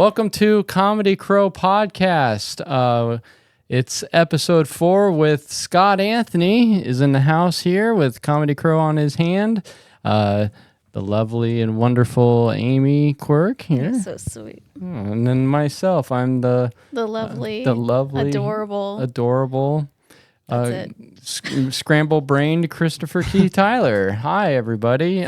Welcome to KAWmedy Krow podcast. It's episode 4 with Scott Anthony is in the house here with KAWmedy Krow on his hand. The lovely and wonderful Amy Quirk here. You're so sweet. Oh, and then myself, I'm the lovely, adorable, That's it. scramble-brained Christopher Keith Tyler. Hi, everybody.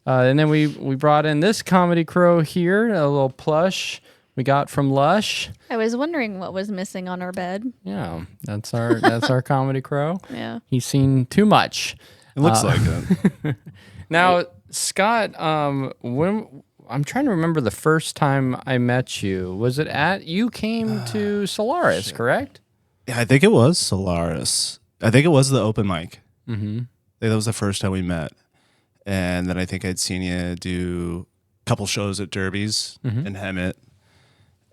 And then we brought in this KAWmedy Krow here, a little plush we got from Lush. I was wondering what was missing on our bed. Yeah, that's our KAWmedy Krow. Yeah. He's seen too much. It looks like it. Now, Scott, when I'm trying to remember the first time I met you. Was it you came to Solaris, correct? Yeah, I think it was Solaris. I think it was the open mic. Mm-hmm. That was the first time we met. And then I think I'd seen you do a couple shows at Derby's in Hemet.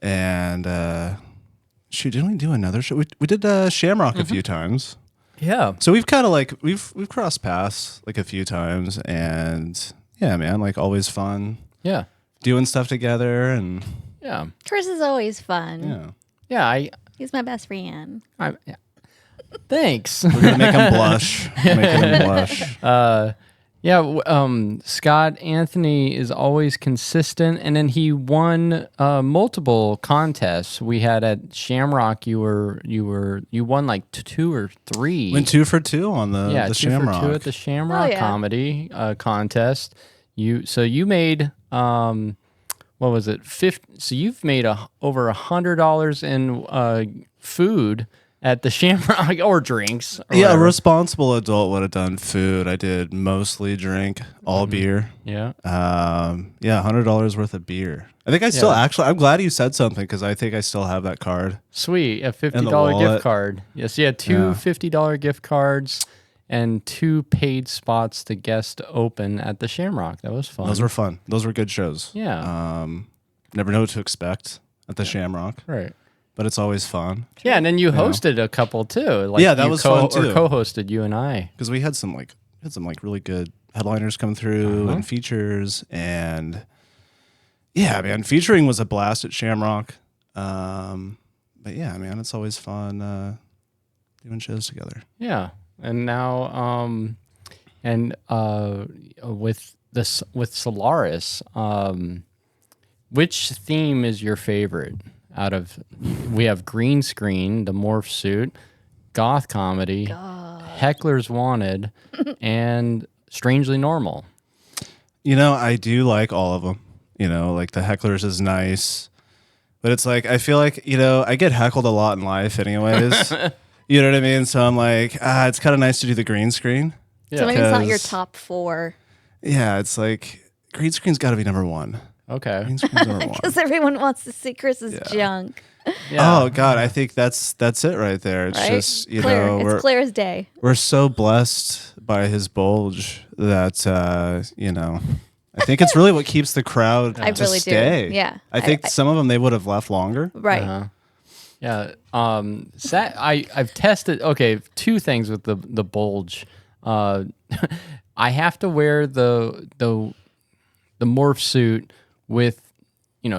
And didn't we do another show? We did Shamrock a few times. Yeah. So we've kind of like we've crossed paths like a few times, and yeah, man, like always fun. Yeah. Doing stuff together, and Yeah. Chris is always fun. yeah, Yeah. He's my best friend. Yeah. Thanks. we're gonna make him blush. Making him blush. Scott Anthony is always consistent, and then he won multiple contests we had at Shamrock. You won like 2 or 3. Went 2 for 2 on the 2 Shamrock. for 2 at the Shamrock comedy contest. You made what was it? So you've made over $100 in food at the Shamrock, or drinks. Or yeah, whatever. a responsible adult would have done food. I did mostly drink, all beer. Yeah. $100 worth of beer. I think I still I'm glad you said something because I think I still have that card. Sweet, a $50 wallet. gift card. Yes, you had 2 $50 gift cards and 2 paid spots to guest open at the Shamrock. That was fun. Those were fun. Those were good shows. Yeah. Never know what to expect at the Shamrock, Right. but it's always fun. Yeah, and then you hosted a couple too. Like Yeah, that was fun, too. Or co-hosted, you and I. Because we had some really good headliners come through and features, and yeah, man, featuring was a blast at Shamrock. But yeah, man, it's always fun doing shows together. Yeah, and now, with Solaris, which theme is your favorite? We have green screen, the morph suit, goth comedy, hecklers wanted, and strangely normal. You know, I do like all of them. You know, like the hecklers is nice, but it's like I feel like I get heckled a lot in life, anyways. You know what I mean? So I'm like, it's kind of nice to do the green screen. Yeah. So maybe it's not your top 4. Yeah, it's like green screen's got to be number 1. Okay. Green screen's number 1. Because everyone wants to see Chris's junk. Yeah. Oh God, I think that's it right there. It's Right? just Clear. It's clear as day. we're so blessed by his bulge that I think it's really what keeps the crowd I to really stay. do. Yeah. I think some of them they would have left longer. Right. Uh-huh. Yeah. I've tested. Okay, 2 things with the bulge. I have to wear the morph suit with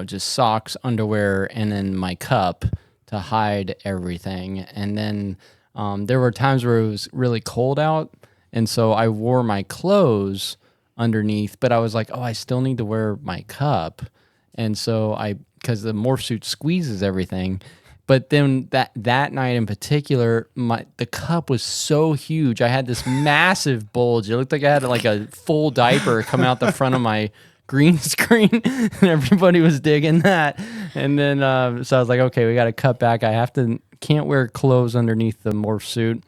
just socks, underwear, and then my cup to hide everything. And then there were times where it was really cold out, and so I wore my clothes underneath, but I was like, I still need to wear my cup. And so because the morph suit squeezes everything. But then that night in particular, the cup was so huge. I had this massive bulge. It looked like I had like a full diaper come out the front of my green screen, and everybody was digging that. And then so I was like, okay, we got to cut back. Can't wear clothes underneath the morph suit.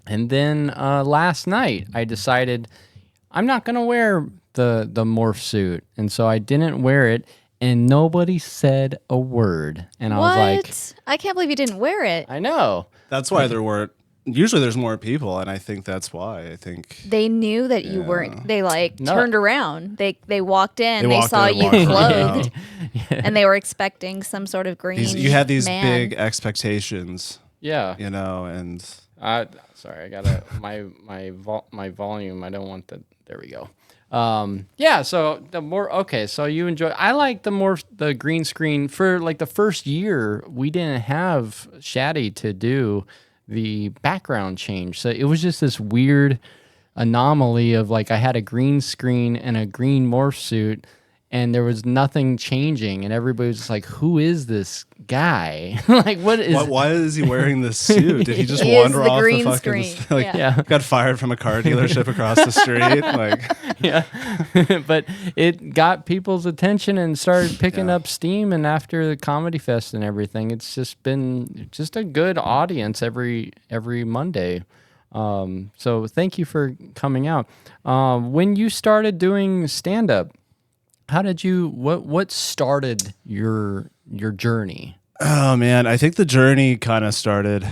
And then last night I decided I'm not gonna wear the morph suit, and so I didn't wear it. And nobody said a word. And I was like, I can't believe you didn't wear it. I know. That's why there weren't. Usually there's more people, and I think that's why. I think They knew that you weren't. They turned around. They walked in. They walked saw in and you walked clothed, Yeah. and they were expecting some sort of green. you had these man. big expectations, Yeah. and Sorry, I got my volume. I don't want that. There we go. Yeah, so the more okay, so you enjoy. I like the green screen for like the first year. We didn't have Shaddy to do the background change, so it was just this weird anomaly of like I had a green screen and a green morph suit, and there was nothing changing, and everybody was just like, "Who is this guy? Like, what is? Why is he wearing this suit? Did he just He wander is the off green the fucking screen. like? Yeah. Got fired from a car dealership across the street. Like, Yeah, but it got people's attention and started picking up steam. And after the Comedy Fest and everything, it's just been just a good audience every Monday. So thank you for coming out. When you started doing stand up, how did you? What started your journey? oh man, I think the journey kind of started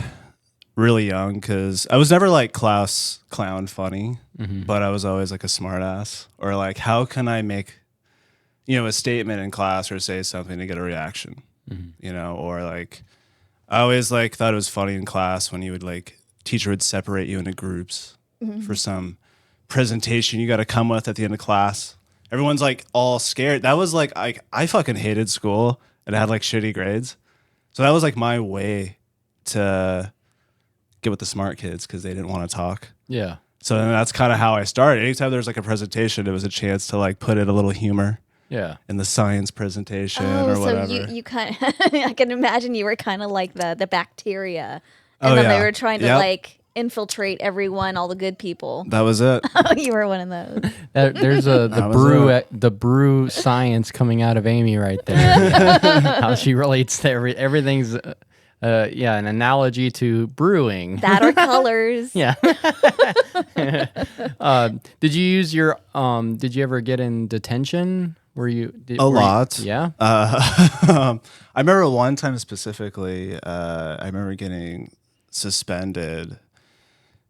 really young because I was never like clown funny, but I was always like a smart ass or like, how can I make, a statement in class or say something to get a reaction, or like, I always like thought it was funny in class when you would like, teacher would separate you into groups for some presentation you got to come with at the end of class. Everyone's like all scared. That was like, I fucking hated school and I had like shitty grades. So that was like my way to get with the smart kids because they didn't want to talk. Yeah. So then that's kind of how I started. Anytime there was like a presentation, it was a chance to like put in a little humor. Yeah. In the science presentation or whatever. So you kind of, I can imagine you were kind of like the bacteria. And then they were trying to like infiltrate everyone, all the good people. That was it. Oh, you were one of those. There's the brew science coming out of Amy right there. How she relates to everything's an analogy to brewing. That or colors. Yeah. Did you use your did you ever get in detention? A lot. Yeah. I remember one time specifically, I remember getting suspended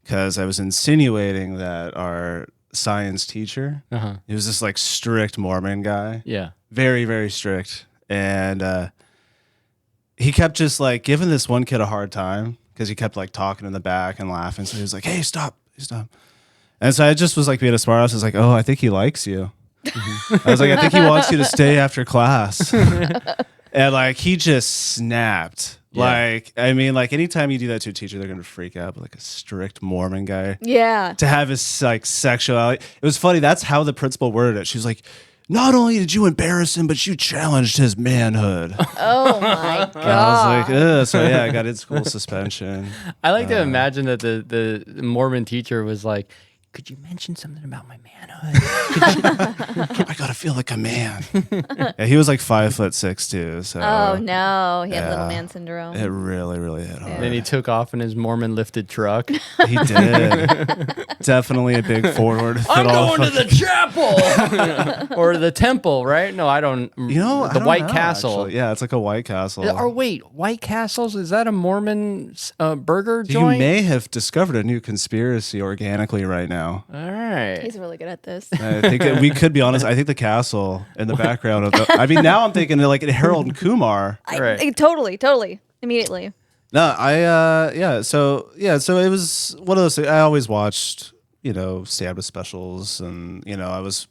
because I was insinuating that our science teacher, he was this like strict Mormon guy. Yeah. Very, very strict. And he kept just like giving this one kid a hard time because he kept like talking in the back and laughing. So he was like, hey, stop. And so I just was like being a smart ass. I was like, oh, I think he likes you. I was like, I think he wants you to stay after class. And like he just snapped. Yeah. Like, I mean, like anytime you do that to a teacher, they're gonna freak out. But like a strict Mormon guy, yeah, to have his like sexuality. It was funny. That's how the principal worded it. She was like, not only did you embarrass him, but you challenged his manhood. Oh my god! I was like, ugh. So yeah, I got in school suspension. I like to imagine that the Mormon teacher was like, could you mention something about my manhood? I gotta feel like a man. Yeah, he was like 5'6" too. So oh no, he had little man syndrome. It really, really hit hard. And then he took off in his Mormon lifted truck. He did. Definitely a big forward. I'm going to the chapel or the temple, right? No, I don't. The White Castle. Actually. Yeah, it's like a White Castle. Or wait, White Castles, is that a Mormon burger You joint? may have discovered a new conspiracy organically right now. All right. He's really good at this. I think we could be honest. I think the castle in the background of the. I mean, now I'm thinking like Harold and Kumar. Totally, immediately. No, So it was one of those things. I always watched, stand-up specials, and I was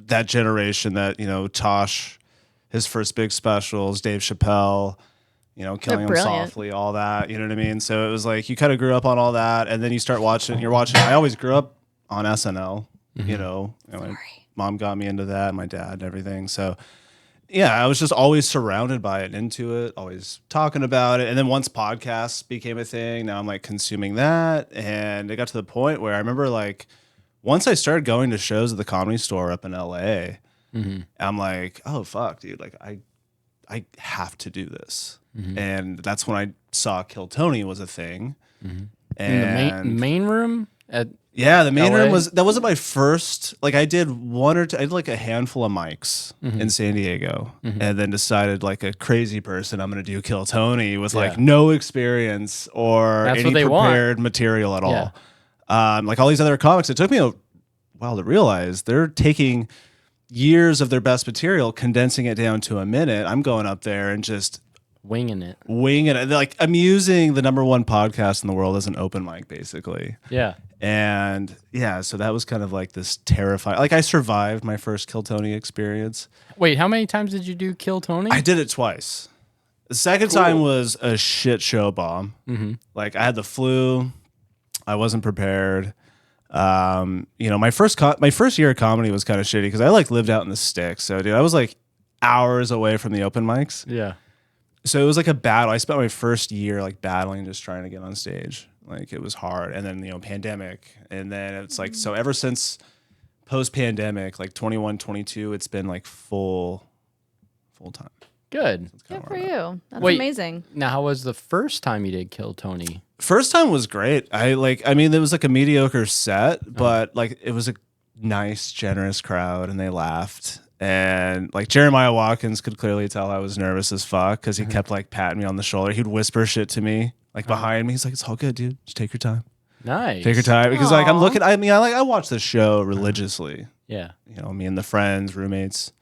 that generation that Tosh, his first big specials, Dave Chappelle. Killing Them Softly, all that. You know what I mean? So it was like you kind of grew up on all that, and then you start watching. You're watching. I always grew up on SNL. My mom got me into that, my dad, and everything. So, yeah, I was just always surrounded by it and into it, always talking about it. And then once podcasts became a thing, now I'm like consuming that. And it got to the point where I remember like once I started going to shows at the Comedy Store up in LA, I'm like, oh fuck, dude, like I have to do this. And that's when I saw Kill Tony was a thing. And in the main room at the main LA? room wasn't my first. Like I did one or two. I did like a handful of mics in San Diego, and then decided like a crazy person, I'm gonna do Kill Tony with like no experience or That's any what they prepared material at all. Like all these other comics, it took me a while to realize they're taking years of their best material, condensing it down to a minute. I'm going up there and just Winging it. Like, I'm using the #1 podcast in the world as an open mic, basically. Yeah. And yeah, so that was kind of like this terrifying. Like, I survived my first Kill Tony experience. Wait, how many times did you do Kill Tony? I did it twice. The second time was a shit show bomb. Mm-hmm. Like, I had the flu. I wasn't prepared. My first year of comedy was kind of shitty because I like lived out in the sticks. So, dude, I was like hours away from the open mics. Yeah. So it was like a battle. I spent my first year like battling, just trying to get on stage. Like, it was hard. And then, pandemic. And then it's like, so ever since post-pandemic, like 21, 22, it's been like full time. Good. Good for you. That's Wait, amazing. Now, how was the first time you did Kill Tony? First time was great. There was like a mediocre set, but like it was a nice, generous crowd and they laughed. And like Jeremiah Watkins could clearly tell I was nervous as fuck because he kept like patting me on the shoulder. He'd whisper shit to me like behind me. He's like, "It's all good, dude. Just take your time. Nice. Take your time." Because like I'm looking. I watch the show religiously. Yeah. Me and the friends, roommates,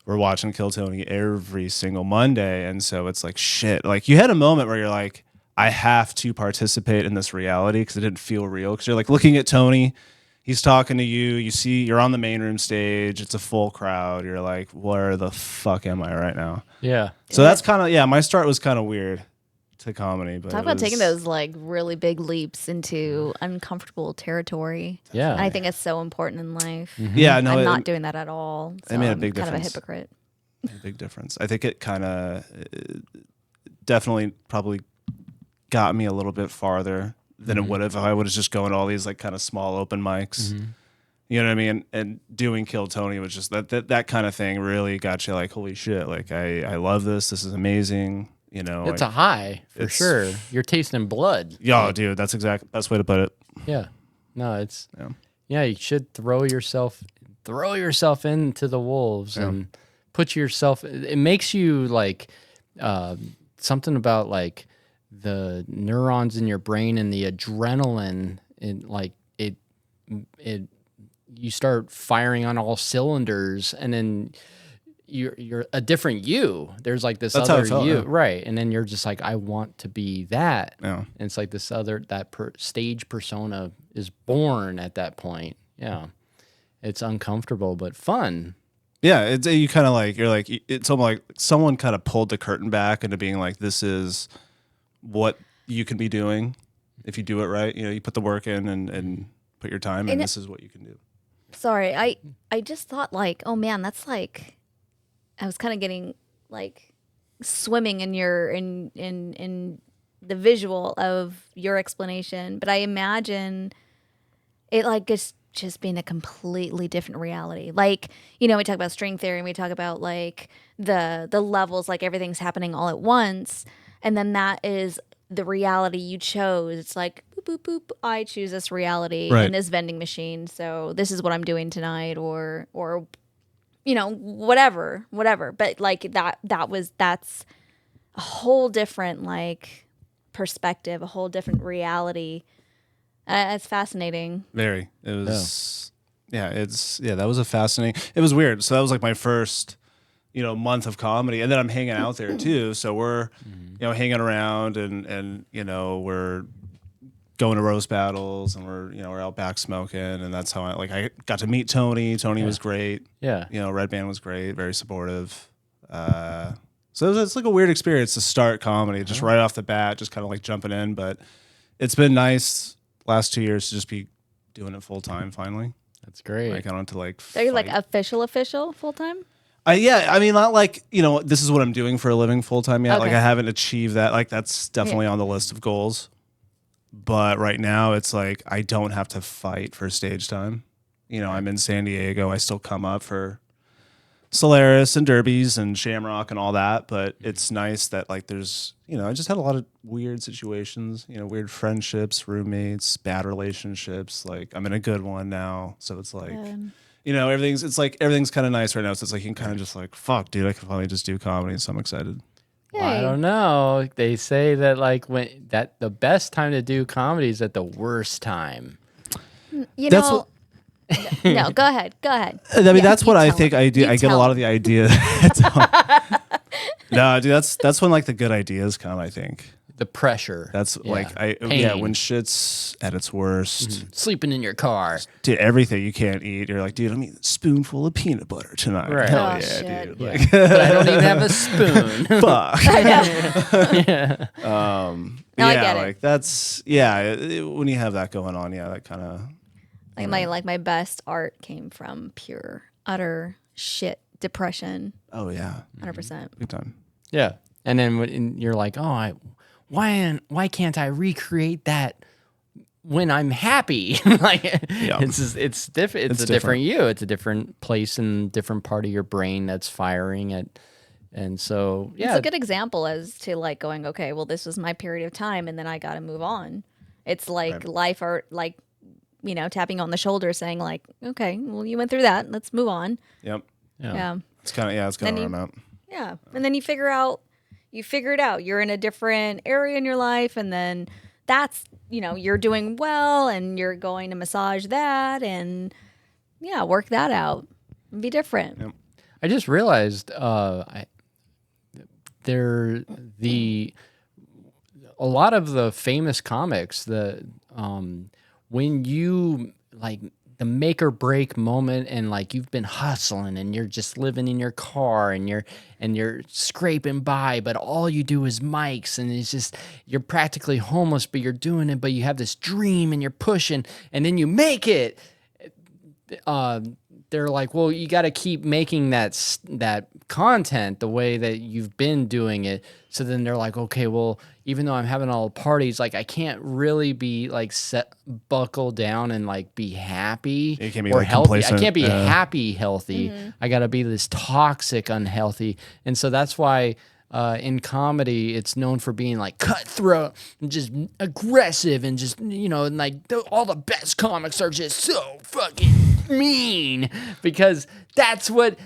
we're watching Kill Tony every single Monday, and so it's like shit. Like, you had a moment where you're like, I have to participate in this reality because it didn't feel real. Because you're like looking at Tony. He's talking to you. You see, you're on the main room stage. It's a full crowd. You're like, where the fuck am I right now? Yeah. So that's kind of, my start was kind of weird to comedy. But talk about taking those like really big leaps into uncomfortable territory. Yeah. And I think it's so important in life. Mm-hmm. Yeah, no, I'm not doing that at all. So it made a I'm big kind of a difference. hypocrite. A big difference. I think it kind of definitely probably got me a little bit farther than it would have if I would have just gone to all these like kind of small open mics. Mm-hmm. You know what I mean? And doing Kill Tony was just that kind of thing really got you like, holy shit, like I love this. This is amazing. It's a high for sure. You're tasting blood. Yo, dude, that's exact best way to put it. Yeah. No, it's you should throw yourself into the wolves and put yourself. It makes you like something about like the neurons in your brain and the adrenaline, and like it you start firing on all cylinders, and then you're a different you. There's like this That's how other it felt, you, yeah. right? And then you're just like, I want to be that. Yeah. And it's like this other stage persona is born at that point. Yeah, it's uncomfortable but fun. Yeah, you kind of like, you're like, it's almost like someone kind of pulled the curtain back into being like, this is what you can be doing if you do it right. You put the work in and put your time, and this is what you can do. Sorry, I just thought like, oh man, that's like, I was kind of getting like swimming in your in the visual of your explanation, but I imagine it like just being a completely different reality. Like, we talk about string theory and we talk about like the levels, like everything's happening all at once. And then that is the reality you chose. It's like, boop, boop, boop, I choose this reality in this vending machine. So this is what I'm doing tonight or whatever. But like that's a whole different like perspective, a whole different reality. It's fascinating. Very. It was, that was a fascinating, it was weird. So that was like my first, month of comedy. And then I'm hanging out there too. So we're, hanging around and we're going to roast battles and we're out back smoking. And that's how I got to meet Tony. Tony was great. Yeah. Red Band was great. Very supportive. So it's like a weird experience to start comedy just right off the bat, just kind of like jumping in. But it's been nice last 2 years to just be doing it full time finally. That's great. I got onto like So you're like official full time? Not like, this is what I'm doing for a living full time yet. Okay. Like, I haven't achieved that. Like, that's definitely on the list of goals. But right now it's like I don't have to fight for stage time. I'm in San Diego. I still come up for Solaris and Derbies and Shamrock and all that, but it's nice that like there's, I just had a lot of weird situations, weird friendships, roommates, bad relationships. Like, I'm in a good one now, so it's like, everything's kind of nice right now. So it's like you can kind of just like, fuck, dude, I can finally just do comedy, so I'm excited. Well, I don't know. They say that like the best time to do comedy is at the worst time. That's No, go ahead. Go ahead. I mean, Yeah, that's you what I tell think him. I do. You I get a tell lot him. of the ideas. No, dude, that's when like the good ideas come, I think. The pressure. That's like Pain. when shit's at its worst. Sleeping in your car. Dude, everything you can't eat. You're like, dude, I'm eating a spoonful of peanut butter tonight. Right. Hell Oh, yeah, shit. dude. Yeah. Like, But I don't even have a spoon. fuck. Yeah. No, I yeah, get it. like that's when you have that going on, yeah, that kind of My best art came from pure utter shit depression. oh yeah, 100%. big time. Yeah. And then when you're like, oh, why can't I recreate that when I'm happy? Like it's different. It's a different you. It's a different place and different part of your brain that's firing it. And so, yeah. It's a good example as to like going, okay, well, this was my period of time and then I got to move on. It's like life art, like, tapping on the shoulder saying like, okay, well, you went through that. Let's move on. Yep. Yeah. It's kind of where I'm at. Yeah. And then you figure it out. You're in a different area in your life. And then that's, you're doing well and you're going to massage that and work that out and be different. Yep. I just realized a lot of the famous comics, when you like the make or break moment and like you've been hustling and you're just living in your car and you're scraping by, but all you do is mics and it's just you're practically homeless, but you're doing it, but you have this dream and you're pushing and then you make it. They're like, well, you got to keep making that content the way that you've been doing it. So then they're like, okay, well, even though I'm having all the parties, like I can't really be like buckle down and like be happy You can't be or like healthy. complacent. I can't be happy, healthy. I got to be this toxic, unhealthy. And so that's why in comedy, it's known for being like cutthroat and just aggressive and just, and like all the best comics are just so fucking mean because that's what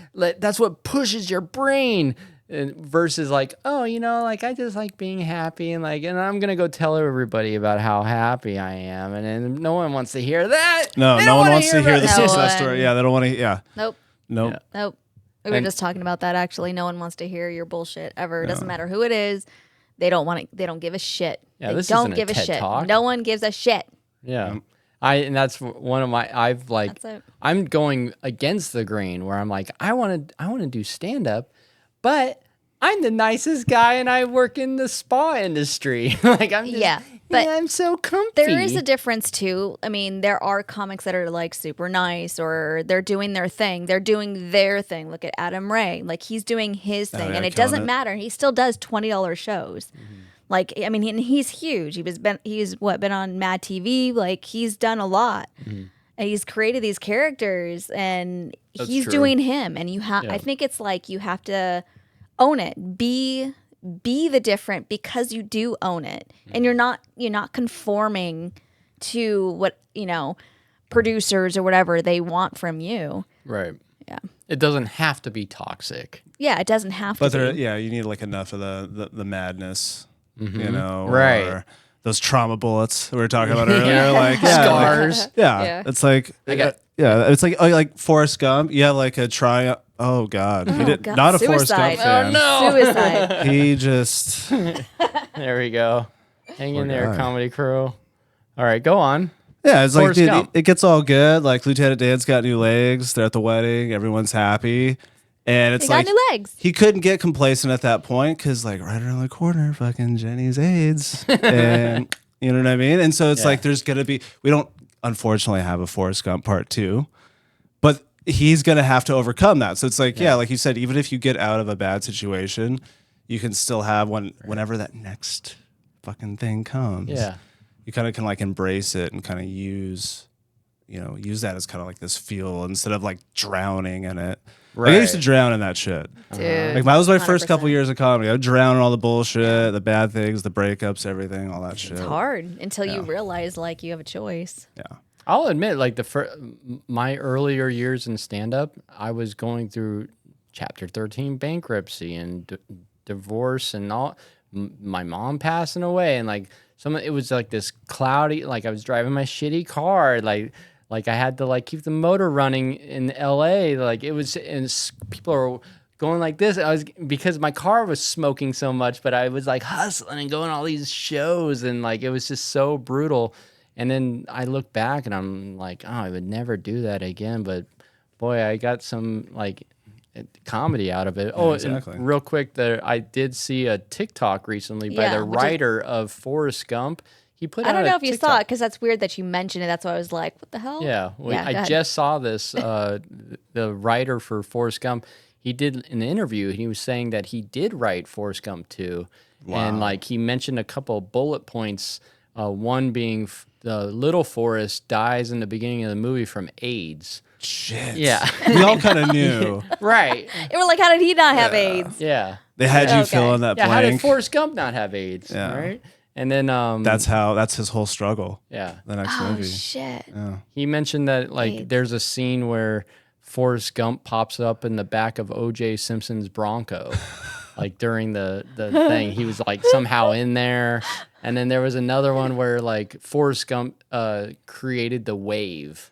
pushes your brain versus like, oh, like I just like being happy and I'm going to go tell everybody about how happy I am. And then no one wants to hear that. No one wants to hear the No success one. story. Yeah, they don't want to. Yeah. Nope. Nope. Nope. We were just talking about that actually. No one wants to hear your bullshit ever. It doesn't matter who it is. They don't want it. They don't give a shit. Yeah, they this don't isn't a give a TED shit. Talk. No one gives a shit. Yeah. And that's one of my That's it. I'm going against the grain where I'm like, I want to do stand up, but I'm the nicest guy and I work in the spa industry. Like I'm just, but I'm so comfy. there is a difference too. I mean, there are comics that are like super nice or they're doing their thing. They're doing their thing. Look at Adam Ray. Like he's doing his thing and it doesn't matter. He still does $20 shows. Like, I mean, he's huge. He's been on Mad TV. Like he's done a lot. And he's created these characters and he's true. doing him. And I think it's like you have to own it. Be the different because you do own it. And you're not conforming to what, producers or whatever they want from you. Right. Yeah. It doesn't have to be toxic. Yeah, it doesn't have But to be. you need like enough of the madness, Right. Or those trauma bullets we were talking about earlier, like Scars. Yeah. It's like it's like Forrest Gump. You have like a try. Oh God, he did God. not a Forrest Suicide. Gump fan. Oh no. Suicide. He just There we go. Hang in Poor there, guy. KAWmedy Krow. All right, go on. it's like Forrest dude, Gump. it gets all good. Like Lieutenant Dan's got new legs. They're at the wedding. Everyone's happy. And it's He got like new legs. he couldn't get complacent at that point because like right around the corner, fucking Jenny's AIDS, and you know what I mean. And so it's like there's gonna be we don't unfortunately have a Forrest Gump part 2, but he's gonna have to overcome that. So it's like like you said, even if you get out of a bad situation, you can still have one whenever that next fucking thing comes. Yeah. You kind of can like embrace it and kind of use that as kind of like this fuel instead of like drowning in it. Like, I used to drown in that shit. Dude. Like that was my first 100%. couple years of comedy. I would drown in all the bullshit, the bad things, the breakups, everything, all that shit. It's hard until you realize like you have a choice. Yeah. I'll admit, like my earlier years in stand-up, I was going through Chapter 13 bankruptcy and divorce and all. My mom passing away, and like it was like this cloudy. Like I was driving my shitty car, like like I had to like keep the motor running in LA. Like it was, and people are going like this. Because my car was smoking so much, but I was like hustling and going to all these shows, and like it was just so brutal. And then I look back and I'm like, oh, I would never do that again. But boy, I got some like comedy out of it. Yeah, exactly. And real quick, I did see a TikTok recently by the writer of Forrest Gump. He put I don't know if TikTok. you saw it because that's weird that you mentioned it. That's why I was like, what the hell? Yeah, I just saw this. The writer for Forrest Gump, he did an interview. He was saying that he did write Forrest Gump too. Wow. And like he mentioned a couple bullet points. One being the little Forrest dies in the beginning of the movie from AIDS. Shit. Yeah. We all kind of knew. Right. And we're like, how did he not have AIDS? Yeah. They had you Okay. fill in that Yeah. blank. How did Forrest Gump not have AIDS? Yeah. Right. And then That's his whole struggle. yeah. The next Oh, movie. shit. Yeah. He mentioned that like AIDS. there's a scene where Forrest Gump pops up in the back of O.J. Simpson's Bronco. Like during the thing, he was like somehow in there. And then there was another one where like Forrest Gump created the wave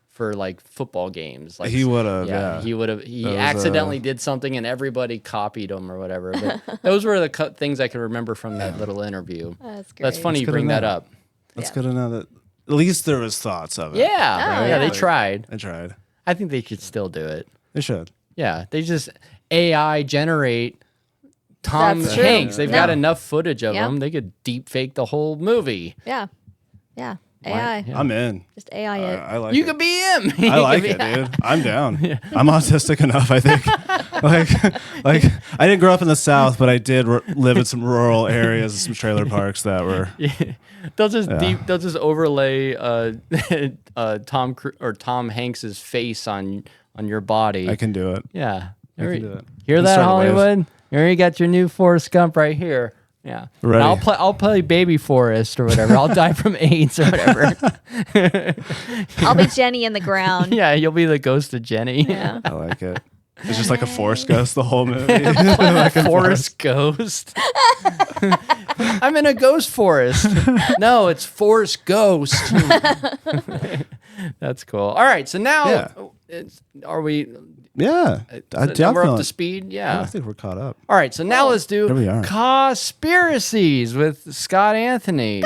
for like football games. Like He would have, yeah. he would have. He That was, accidentally did something, and everybody copied him or whatever. But those were the things I could remember from that little interview. That's great. That's funny you good to bring that know. up. That's Yeah. good to know that at least there was thoughts of it. Yeah, Oh, yeah, yeah. they tried. They tried. I think they should still do it. They should. Yeah, they just AI generate Tom That's true. Hanks. They've No. got enough footage of Yeah. him. They could deep fake the whole movie. Yeah. Yeah. AI. Yeah. I'm in. Just AI it. I like You it. could be him. I like it, dude. I'm down. I'm autistic enough, I think. like I didn't grow up in the South, but I did live in some rural areas and some trailer parks that were. They'll just They'll just overlay Tom Hanks's face on your body. I can do it. Yeah. I can do it. Hear Can that, start a wave. Hollywood? You already got your new Forrest Gump right here. Yeah. Ready. And I'll play Baby Forrest or whatever. I'll die from AIDS or whatever. I'll be Jenny in the ground. Yeah, you'll be the ghost of Jenny. Yeah. I like it. It's just like a force ghost the whole movie. Forest Ghost. I'm in a ghost forest. No, it's Forest Ghost. That's cool. All right, so now are we? Yeah, Now we're up to speed. Yeah. I think we're caught up. All right, so now let's do There we are. KAWspiracies with Scott Anthony.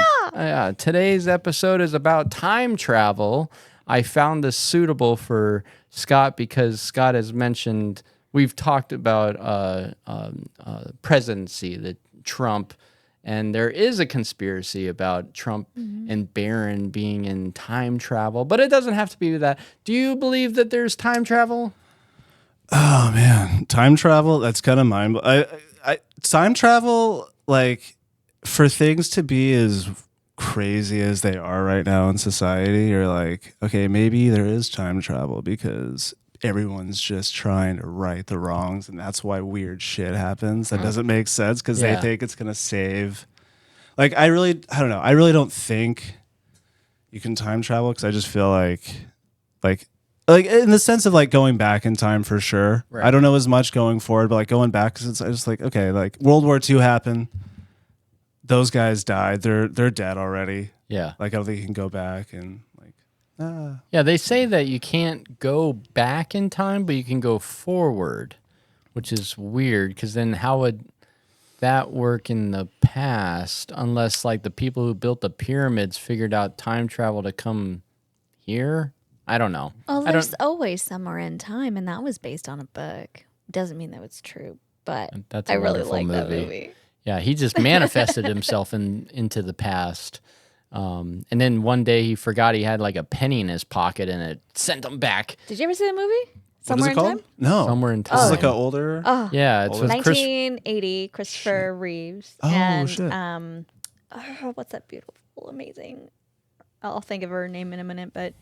Today's episode is about time travel. I found this suitable for Scott because Scott has mentioned, we've talked about presidency, the Trump, and there is a conspiracy about Trump and Barron being in time travel, but it doesn't have to be that. Do you believe that there's time travel? Oh man, time travel. That's kind of mind. Time travel, like for things to be as crazy as they are right now in society, you're like, okay, maybe there is time travel because everyone's just trying to right the wrongs, and that's why weird shit happens. That doesn't make sense because they think it's gonna save. Like I don't know. I really don't think you can time travel because I just feel like in the sense of like going back in time for sure. Right. I don't know as much going forward, but like going back, because I just like, okay, like World War II happened. Those guys died. They're dead already. Yeah. Like I don't think you can go back and like. Yeah, they say that you can't go back in time, but you can go forward, which is weird because then how would that work in the past unless like the people who built the pyramids figured out time travel to come here? I don't know. Well, I there's don't, always somewhere in time, and that was based on a book. Doesn't mean that it's true, but That's a I really wonderful like that movie. movie. Yeah, he just manifested himself into the past. And then one day he forgot he had like a penny in his pocket and it sent him back Did you ever see the movie? What is Somewhere it in called? Time? No. somewhere in This is time. like an older. Oh, Yeah, it's with Chris. 1980, Christopher Reeves. Oh, and, shit. What's that beautiful, amazing? I'll think of her name in a minute, but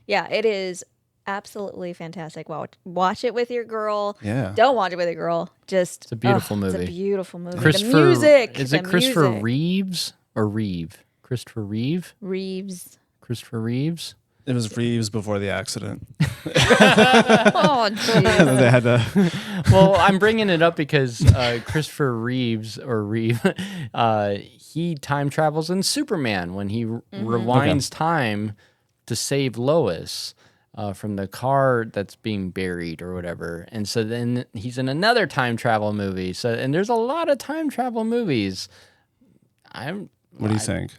yeah, it is absolutely fantastic. Watch it with your girl. Yeah. Don't watch it with your girl. Just It's a beautiful It's movie. a beautiful movie. Christopher, the music. Is the it Christopher music. Reeves or Reeve? Christopher Reeve? Reeves? Christopher Reeves? It was Reeves before the accident. Oh, jeez. They had to. Well, I'm bringing it up because Christopher Reeves or Reeve, he time travels in Superman when he rewinds time to save Lois from the car that's being buried or whatever. And so then he's in another time travel movie. So and there's a lot of time travel movies. What do you think?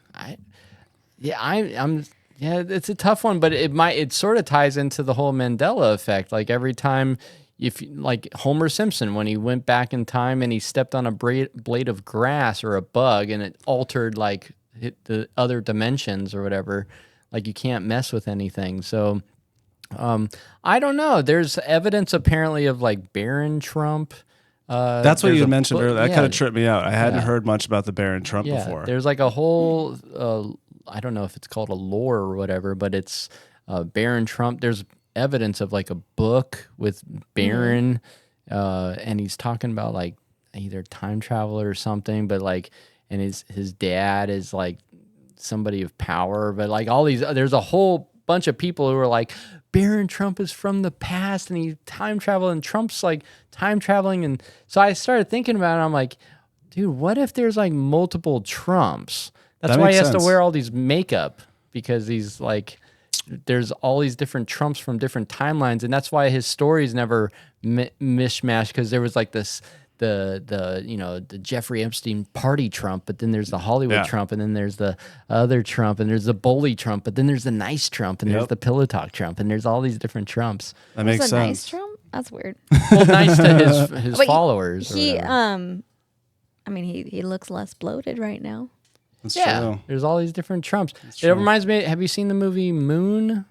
Yeah, it's a tough one, but it sort of ties into the whole Mandela effect. Like every time, like Homer Simpson, when he went back in time and he stepped on a blade of grass or a bug and it altered like the other dimensions or whatever, like you can't mess with anything. So I don't know. There's evidence apparently of like Baron Trump. That's what you had mentioned earlier. That yeah. kind of tripped me out. I hadn't heard much about the Baron Trump before. There's like a whole, I don't know if it's called a lore or whatever, but it's Baron Trump. There's evidence of like a book with Baron, and he's talking about like either time travel or something, but like, and his dad is like somebody of power, but like all these, there's a whole bunch of people who are like, Baron Trump is from the past and he time traveled and Trump's like time traveling. And so I started thinking about it. I'm like, dude, what if there's like multiple Trumps? That's why he has to wear all these makeup, because he's like, there's all these different Trumps from different timelines. And that's why his stories never mishmash, because there was like this, the Jeffrey Epstein party Trump, but then there's the Hollywood Trump, and then there's the other Trump, and there's the bully Trump, but then there's the nice Trump, and there's the pillow talk Trump, and there's all these different Trumps. That makes sense. Nice Trump? That's weird. Well, nice to his followers. He looks less bloated right now. That's true. There's all these different Trumps. It reminds me. Have you seen the movie Moon?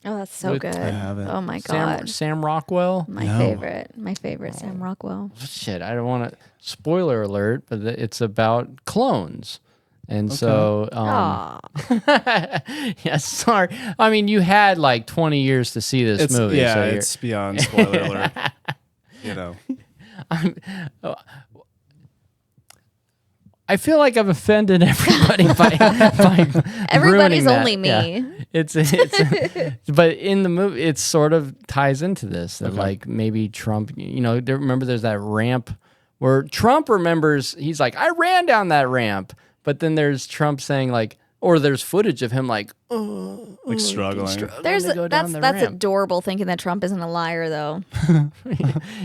Oh, that's so good. I haven't. Oh my god. Sam Rockwell. My favorite Sam Rockwell. Shit, I don't want to spoiler alert, but it's about clones. And so yeah, sorry. I mean, you had like 20 years to see this movie. Yeah, so it's beyond spoiler alert. You know. I feel like I've offended everybody by Everybody's ruining that. only me. Yeah. It's but in the movie it sort of ties into this that like maybe Trump, remember there's that ramp where Trump remembers, he's like, I ran down that ramp, but then there's Trump saying like, or there's footage of him like struggling. That's adorable, thinking that Trump isn't a liar though.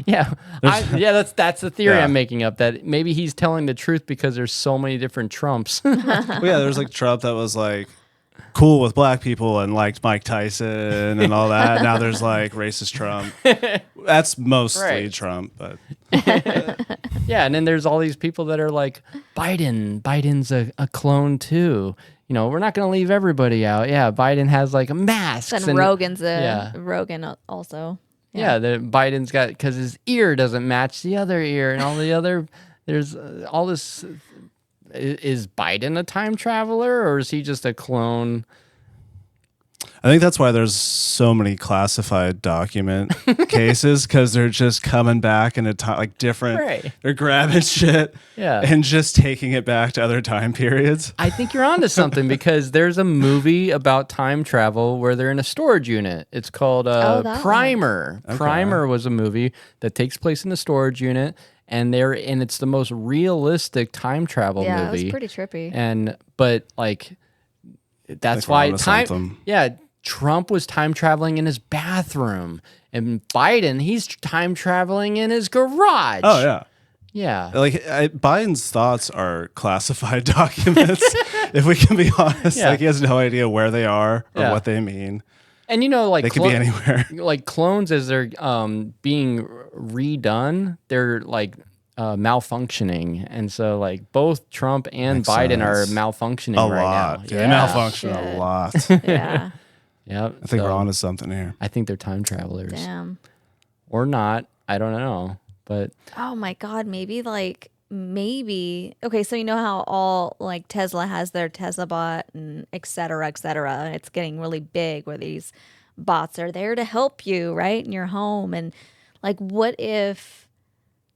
That's the theory I'm making up, that maybe he's telling the truth because there's so many different Trumps. There's like Trump that was like cool with black people and liked Mike Tyson and all that. Now there's like racist Trump. That's mostly Trump, but and then there's all these people that are like, Biden's a clone too. We're not going to leave everybody out. Yeah, Biden has like masks. And Rogan's Rogan also. Yeah, Biden's got, because his ear doesn't match the other ear, and all the other, there's all this. Is Biden a time traveler, or is he just a clone? I think that's why there's so many classified document cases, because they're just coming back in a time like different. Right. They're grabbing shit and just taking it back to other time periods. I think you're onto something, because there's a movie about time travel where they're in a storage unit. It's called Primer. Okay. Primer was a movie that takes place in a storage unit, and it's the most realistic time travel movie. Yeah, it was pretty trippy. But like, that's why Trump was time traveling in his bathroom, and Biden, he's time traveling in his garage. Oh yeah. Yeah. Like Biden's thoughts are classified documents, if we can be honest. Yeah. Like he has no idea where they are or what they mean. And like they could be anywhere. Like clones, as they're being redone, they're like malfunctioning, and so like both Trump and Biden are malfunctioning a right lot. now. They malfunction a lot. Yeah. Yeah. I think we're onto something here. I think they're time travelers. Damn. Or not. I don't know. But oh my god, maybe okay, so you know how all like Tesla has their Tesla bot and et cetera, and it's getting really big, where these bots are there to help you right in your home. And like, what if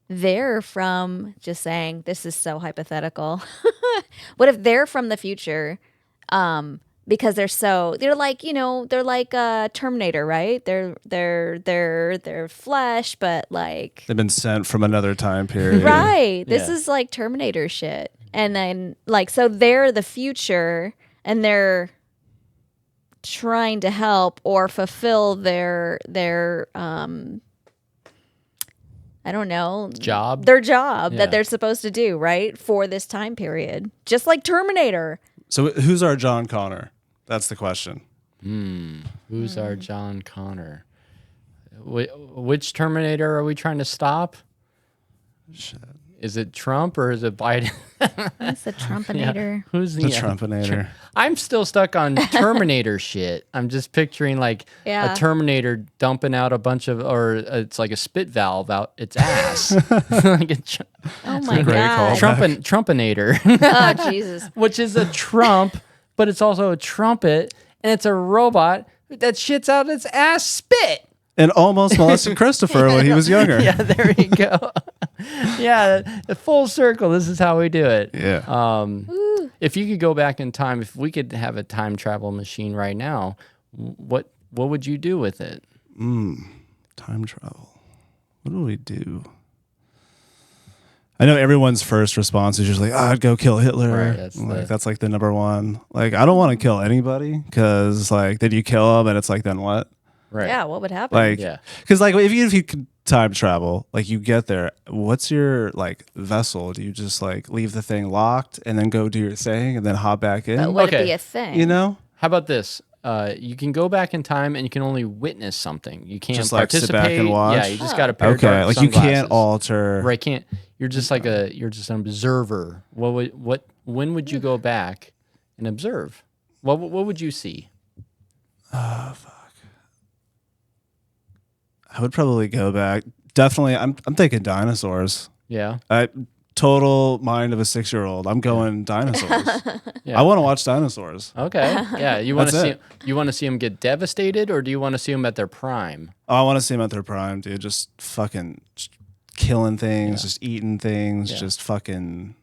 they're from, just saying, this is so hypothetical, what if they're from the future, because they're like Terminator, right? They're flesh, but like they've been sent from another time period. Right. This is like Terminator shit. And then like, so they're the future, and they're trying to help or fulfill their I don't know, their job that they're supposed to do, right? For this time period. Just like Terminator. So who's our John Connor? That's the question. Who's our John Connor? Which Terminator are we trying to stop? Shit. Is it Trump or is it Biden? That's the Trumpinator. Who's The Trumpinator. I'm still stuck on Terminator shit. I'm just picturing like a Terminator dumping out a bunch of, or it's like a spit valve out its ass. Like Oh my God. Trumpinator. Oh, Jesus. Which is a Trump, but it's also a trumpet, and it's a robot that shits out its ass spit. And almost molested Christopher when he was younger. Yeah, there you go. Yeah, the full circle. This is how we do it. Yeah. If you could go back in time, if we could have a time travel machine right now, what would you do with it? Time travel. What do we do? I know everyone's first response is usually, I'd go kill Hitler. Right, that's like the number one. Like, I don't want to kill anybody because, like, then you kill them and it's like, then what? Right. Yeah, what would happen? Like, because like if you could time travel, like you get there, what's your like vessel? Do you just like leave the thing locked and then go do your thing and then hop back in? But would it be a thing? You know? How about this? You can go back in time and you can only witness something. You can't just like participate. sit back and watch. Yeah, you just got a pair of Okay, dark like you sunglasses. can't alter. Right? Can't. You're just like you're just an observer. When would you go back and observe? What would you see? Fuck. I would probably go back. Definitely, I'm thinking dinosaurs. Yeah. Total mind of a 6-year-old. I'm going dinosaurs. Yeah. I want to watch dinosaurs. Okay. Yeah. You want to That's see? You want to see them get devastated, or do you want to see them at their prime? Oh, I want to see them at their prime, dude. Just fucking killing things, just eating things, just fucking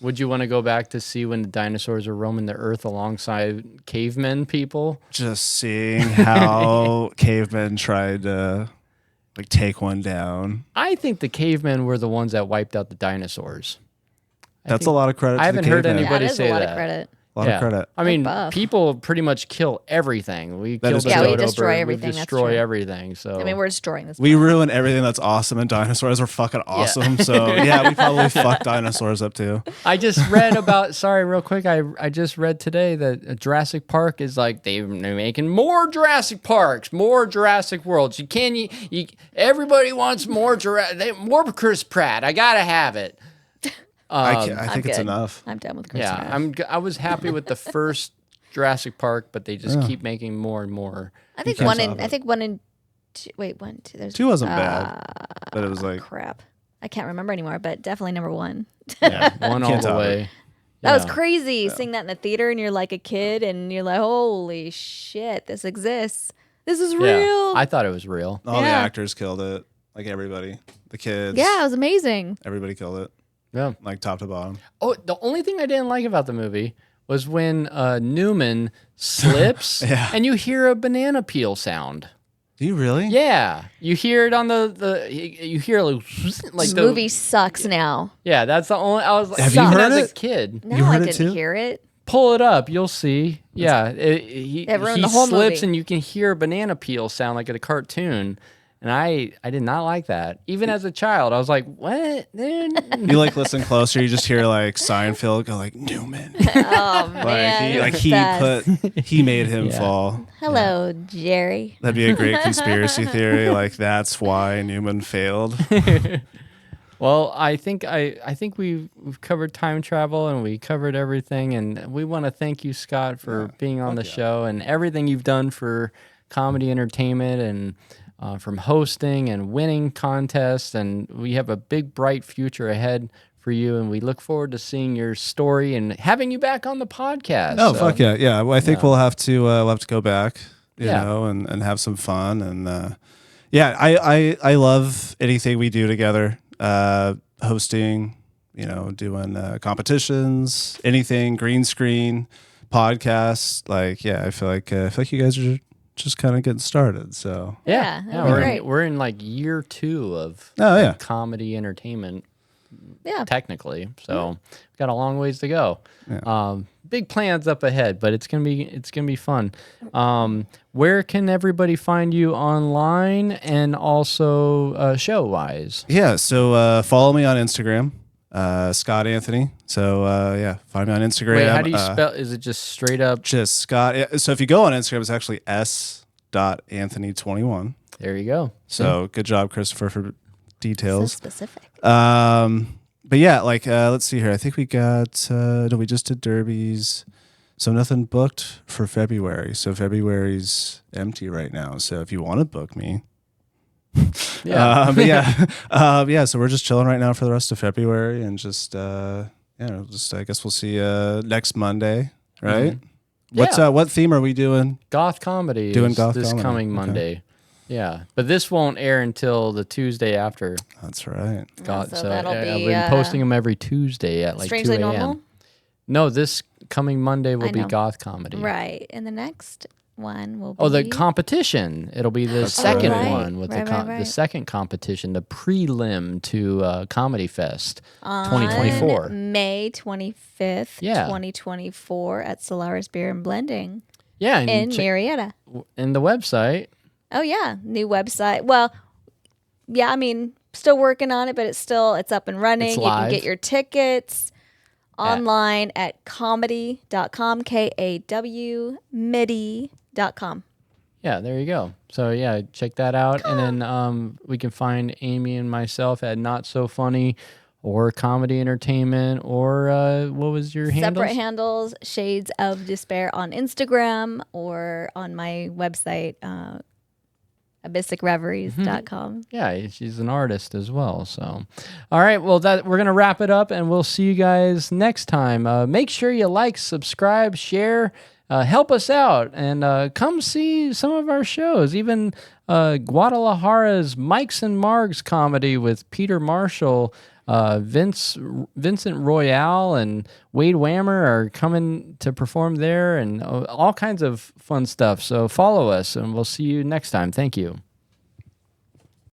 Would you want to go back to see when the dinosaurs are roaming the earth alongside cavemen people? Just seeing how cavemen tried to like take one down. I think the cavemen were the ones that wiped out the dinosaurs. That's a lot of credit. I haven't heard anybody that is say a lot that. of credit. A lot of credit. I mean, buff. people pretty much kill everything. We That kill is the true. Yeah, we dodo destroy bird, everything, We that's destroy true. everything. So I mean, we're destroying this. We ruin everything that's awesome, and dinosaurs are fucking awesome. So yeah, we probably fucked dinosaurs up too. I just read about. Sorry, real quick. I just read today that Jurassic Park is like they're making more Jurassic Parks, more Jurassic Worlds. Everybody wants more more Chris Pratt. I gotta have it. I think it's good. enough. I'm done with Chris. Yeah, I was happy with the first Jurassic Park, but they just keep making more and more. I think can't one stop and it. I think 1 and 2. Wait, 1, 2. There's 2 wasn't bad, but it was like crap. I can't remember anymore, but definitely number 1. Yeah, one all Can't the top way. That was Yeah. crazy. Seeing that in the theater, and you're like a kid, and you're like, "Holy shit, this exists! This is real." Yeah, I thought it was real. all the Yeah. actors killed it. Like everybody, the kids. Yeah, it was amazing. everybody killed it. Yeah. Like top to bottom. Oh, the only thing I didn't like about the movie was when Newman slips and you hear a banana peel sound. Do you really? Yeah, you hear it on you hear like This the movie sucks now. Yeah, that's the only. I was like, Have you even heard as it? a kid. No, You I heard it didn't too? hear it. Pull it up, you'll see. Yeah, he ruined the whole slips movie. and you can hear a banana peel sound like a cartoon. And I did not like that. Even as a child, I was like, "What, dude?" You like listen closer, you just hear like Seinfeld go like Newman. Oh man, he made him Yeah. fall. Hello, Jerry. That'd be a great conspiracy theory. Like that's why Newman failed. Well, I think we've covered time travel and we covered everything, and we want to thank you, Scott, for being on the show and everything you've done for comedy entertainment and from hosting and winning contests. And we have a big, bright future ahead for you, and we look forward to seeing your story and having you back on the podcast. Oh, fuck yeah. Yeah. Well, I think we'll have to go back, you Yeah. know, and have some fun. And I love anything we do together. Hosting, you know, doing competitions, anything, green screen, podcasts. Like, yeah, I feel like you guys are just kind of getting started. So Yeah, that'd be great. we're in like year 2 of Oh, yeah. comedy entertainment. Yeah. technically. So we've got a long ways to go. Yeah. Big plans up ahead, but it's gonna be fun. Where can everybody find you online and also show wise? Yeah. So follow me on Instagram, Scott Anthony. So yeah, find me on Instagram. Wait, how do you spell? Is it just straight up? Just Scott. So if you go on Instagram, it's actually s.anthony21. There you go. So good job, Christopher, for So details. specific. But yeah, like let's see here. I think we got no, we just did derbies, so nothing booked for February. So February's empty right now. So if you want to book me, Yeah. but yeah, yeah. So we're just chilling right now for the rest of February, and just I guess we'll see next Monday, right? Yeah. What theme are we doing? Goth comedy Doing is goth this comedy. coming Okay. Monday. Yeah, but this won't air until the Tuesday after. That's right. Goth. so that'll I've be, been posting them every Tuesday at like 2 Strangely a.m. Normal? No, this coming Monday will I be know. goth comedy. Right. And the next one will be. Oh, the competition. It'll be the That's second right. one with the Right. second competition, the prelim to Comedy Fest on 2024. May 25th, Yeah. 2024 at Solaris Beer and Blending Yeah, and in Marietta. in the website. Oh yeah, new website. Well, yeah, I mean, still working on it, but it's up and running. It's You can live. get your tickets online at KAWmedy.com, KAWmedy.com. Yeah, there you go. So yeah, check that out, and then we can find Amy and myself at Not So Funny, or Comedy Entertainment, or what was your handles? Separate handles, Shades of Despair on Instagram or on my website, abyssicreveries.com. Yeah, she's an artist as well. So, all right, well, we're gonna wrap it up, and we'll see you guys next time. Make sure you like, subscribe, share, help us out, and come see some of our shows. Even Guadalajara's Mikes and Margs comedy with Peter Marshall. Vincent Royale and Wade Whammer are coming to perform there, and all kinds of fun stuff. So follow us, and we'll see you next time. Thank you.